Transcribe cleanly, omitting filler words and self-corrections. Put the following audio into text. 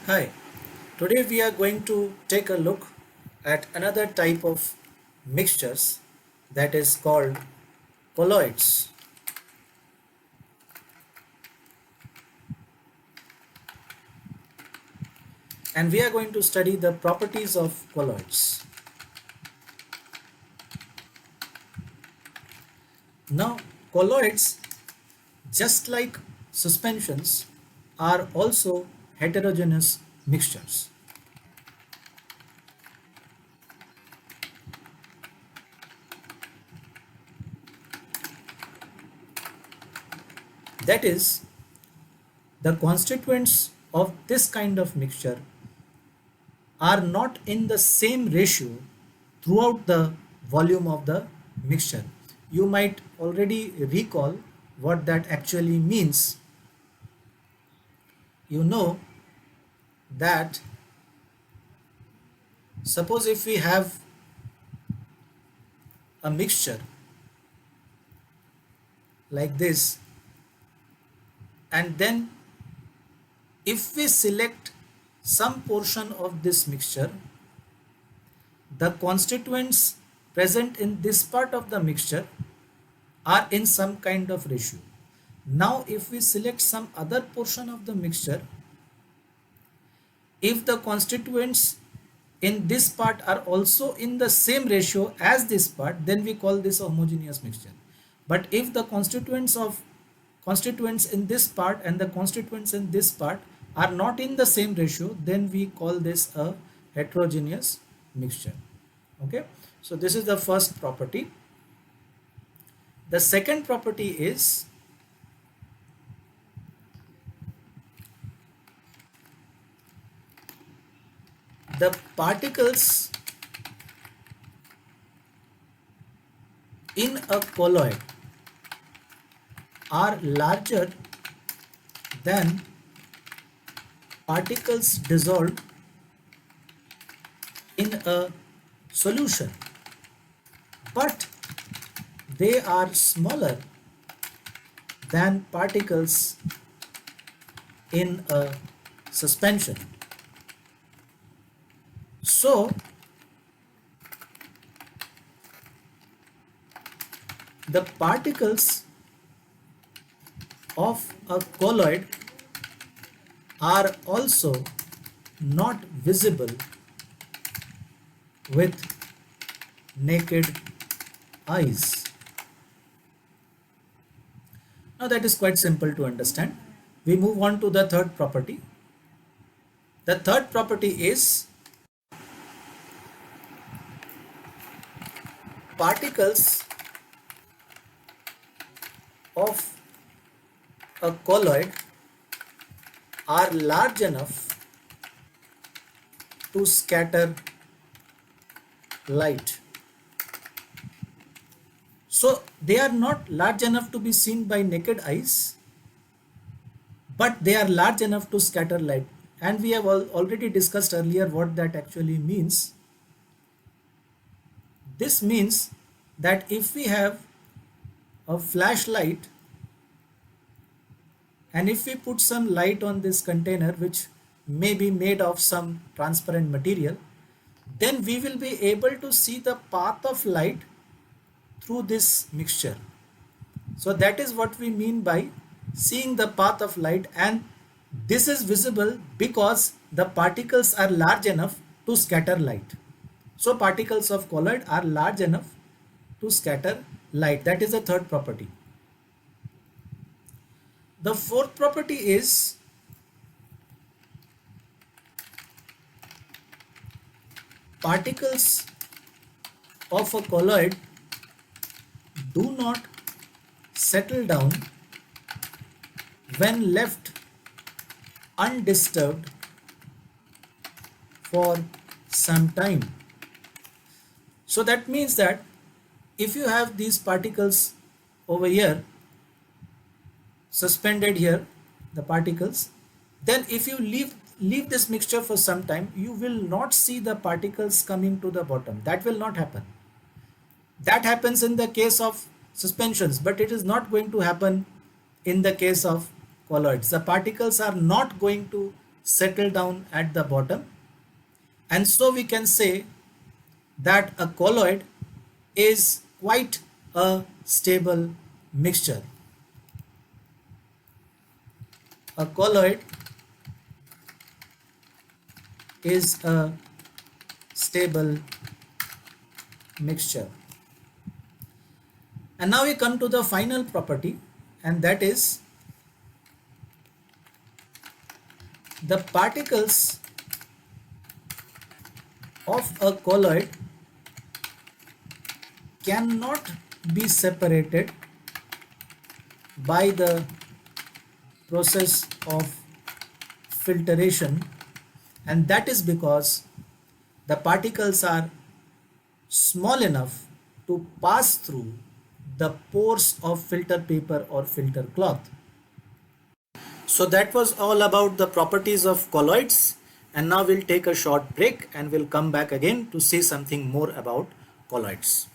Hi, today we are going to take a look at another type of mixtures that is called colloids. And we are going to study the properties of colloids. Now, colloids, just like suspensions, are also heterogeneous mixtures. That is, the constituents of this kind of mixture are not in the same ratio throughout the volume of the mixture. You might already recall what that actually means. You know that suppose if we have a mixture like this, and then if we select some portion of this mixture, the constituents present in this part of the mixture are in some kind of ratio. Now if we select some other portion of the mixture, if the constituents in this part are also in the same ratio as this part, then we call this a homogeneous mixture. But if the constituents in this part and the constituents in this part are not in the same ratio, then we call this a heterogeneous mixture. Okay, so this is the first property. The second property is the particles in a colloid are larger than particles dissolved in a solution, but they are smaller than particles in a suspension. So the particles of a colloid are also not visible with naked eyes. Now that is quite simple to understand. We move on to the third property. The third property is particles of a colloid are large enough to scatter light. So they are not large enough to be seen by naked eyes, but they are large enough to scatter light. And we have already discussed earlier what that actually means. This means that if we have a flashlight and if we put some light on this container, which may be made of some transparent material, then we will be able to see the path of light through this mixture. So that is what we mean by seeing the path of light, and this is visible because the particles are large enough to scatter light. So particles of colloid are large enough to scatter light. That is the third property. The fourth property is particles of a colloid do not settle down when left undisturbed for some time. So that means that if you have these particles over here, suspended here, the particles, then if you leave this mixture for some time, you will not see the particles coming to the bottom. That will not happen. That happens in the case of suspensions, but it is not going to happen in the case of colloids. The particles are not going to settle down at the bottom, and so we can say that a colloid is quite a stable mixture. A colloid is a stable mixture. And now we come to the final property, and that is the particles of a colloid cannot be separated by the process of filtration, and that is because the particles are small enough to pass through the pores of filter paper or filter cloth. So that was all about the properties of colloids, and now we'll take a short break and we'll come back again to see something more about colloids.